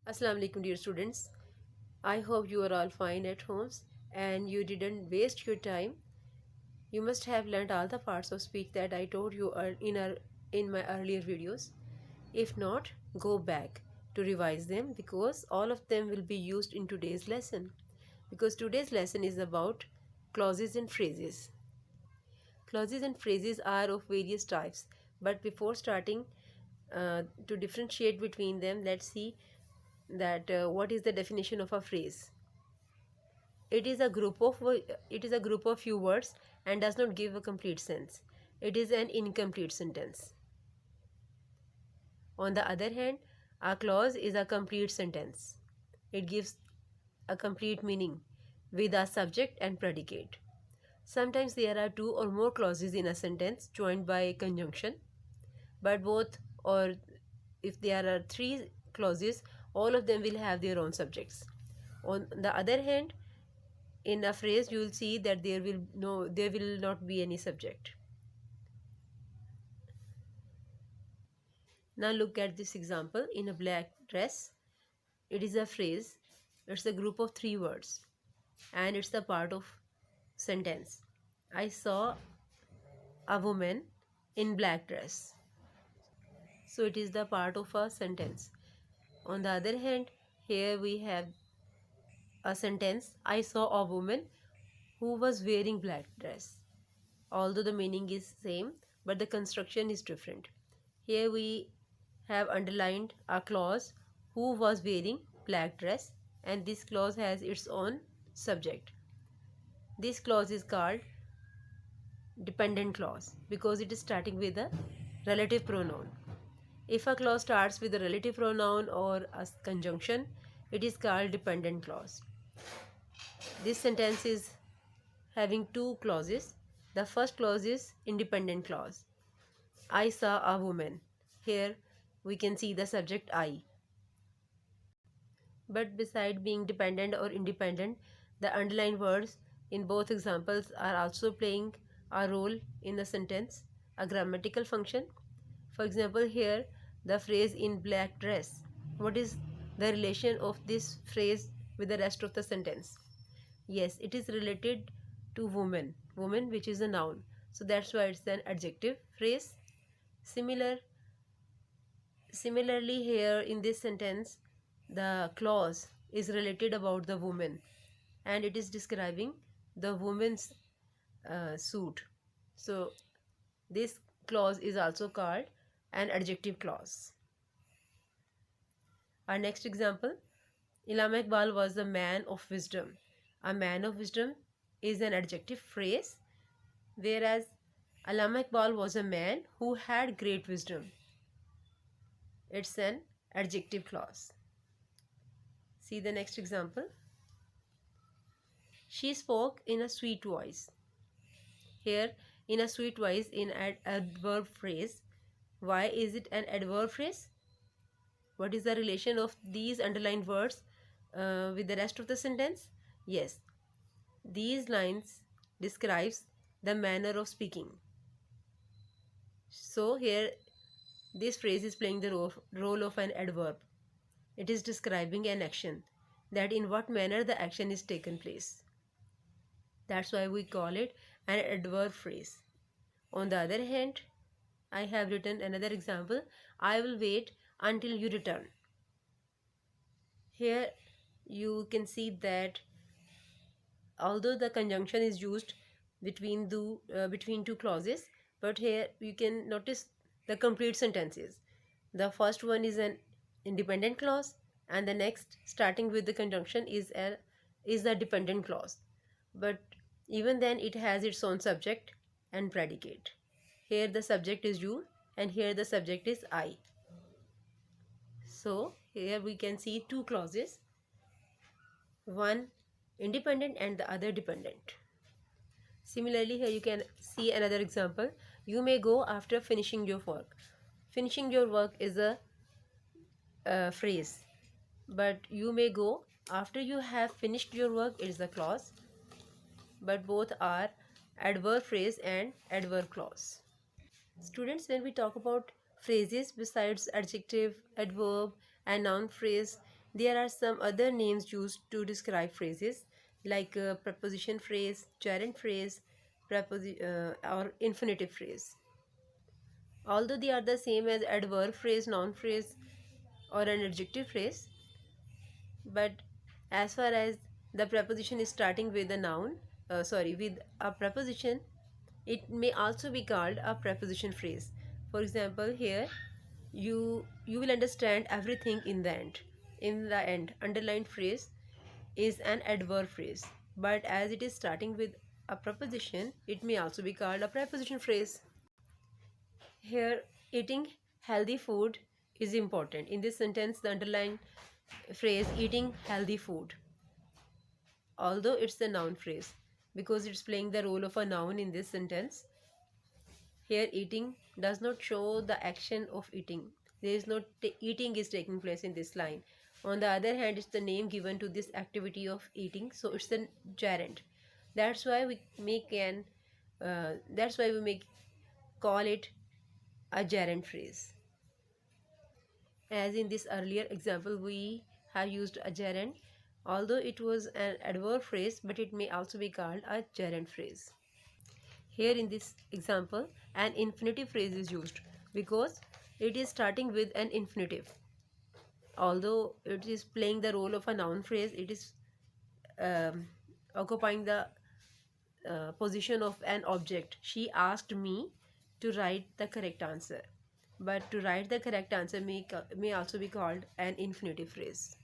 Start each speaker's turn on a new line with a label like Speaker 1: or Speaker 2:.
Speaker 1: Assalamu alaikum dear students. I hope you are all fine at homes and you didn't waste your time. You must have learned all the parts of speech that I told you in my earlier videos. If not, go back to revise them because all of them will be used in today's lesson. Because today's lesson is about clauses and phrases. Clauses and phrases are of various types, but before starting to differentiate between them, let's see that what is the definition of a phrase. It is a group of few words and does not give a complete sense. It is an incomplete sentence. On the other hand, a clause is a complete sentence. It gives a complete meaning with a subject and predicate. Sometimes there are two or more clauses in a sentence joined by a conjunction, but both, or if there are three clauses, all of them will have their own subjects. On the other hand, in a phrase you will see that there will not be any subject. Now look at this example. In a black dress, it is a phrase. It's a group of three words and it's the part of sentence. I saw a woman in black dress. So it is the part of a sentence. On the other hand, here we have a sentence. I saw a woman who was wearing black dress. Although the meaning is same, but the construction is different. Here we have underlined a clause who was wearing black dress, and this clause has its own subject. This clause is called dependent clause because it is starting with a relative pronoun. If a clause starts with a relative pronoun or a conjunction, it is called dependent clause. This sentence is having two clauses. The first clause is independent clause. I saw a woman. Here we can see the subject I. But beside being dependent or independent, the underlined words in both examples are also playing a role in the sentence, a grammatical function. For example, here the phrase in black dress. What is the relation of this phrase with the rest of the sentence? Yes, it is related to woman. Woman, which is a noun. So that's why it's an adjective phrase. Similarly, here in this sentence, the clause is related about the woman and it is describing the woman's suit. So this clause is also called an adjective clause. Our next example, Allama Iqbal was a man of wisdom. A man of wisdom is an adjective phrase, whereas Allama Iqbal was a man who had great wisdom. It's an adjective clause. See the next example. She spoke in a sweet voice. Here, in a sweet voice, in an adverb phrase. Why is it an adverb phrase? What is the relation of these underlined words with the rest of the sentence? Yes, these lines describes the manner of speaking. So here, this phrase is playing the role of an adverb. It is describing an action, that in what manner the action is taken place. That's why we call it an adverb phrase. On the other hand, I have written another example. I will wait until you return. Here you can see that although the conjunction is used between two clauses, but here you can notice the complete sentences. The first one is an independent clause and the next starting with the conjunction is the dependent clause. But even then it has its own subject and predicate. Here the subject is you and here the subject is I. So here we can see two clauses, one independent and the other dependent. Similarly, here you can see another example. You may go after finishing your work. Finishing your work is a phrase, but you may go after you have finished your work is the clause, but both are adverb phrase and adverb clause. Students, when we talk about phrases besides adjective, adverb and noun phrase, There are some other names used to describe phrases like preposition phrase, gerund phrase, or infinitive phrase. Although they are the same as adverb phrase, noun phrase, or an adjective phrase, but as far as the preposition is starting with a noun, with a preposition, it may also be called a preposition phrase. For example, here you will understand everything in the end. In the end, underlined phrase is an adverb phrase, but as it is starting with a preposition, it may also be called a preposition phrase. Here, eating healthy food is important. In this sentence, the underlined phrase eating healthy food, although it's a noun phrase, because it's playing the role of a noun in this sentence. Here, eating does not show the action of eating. There is no eating is taking place in this line. On the other hand, it's the name given to this activity of eating, so it's a gerund. That's why we make an. That's why we make call it a gerund phrase. As in this earlier example, we have used a gerund, although it was an adverb phrase, but it may also be called a gerund phrase. Here in this example, an infinitive phrase is used because it is starting with an infinitive. Although it is playing the role of a noun phrase, it is occupying the position of an object. She asked me to write the correct answer. But to write the correct answer may also be called an infinitive phrase.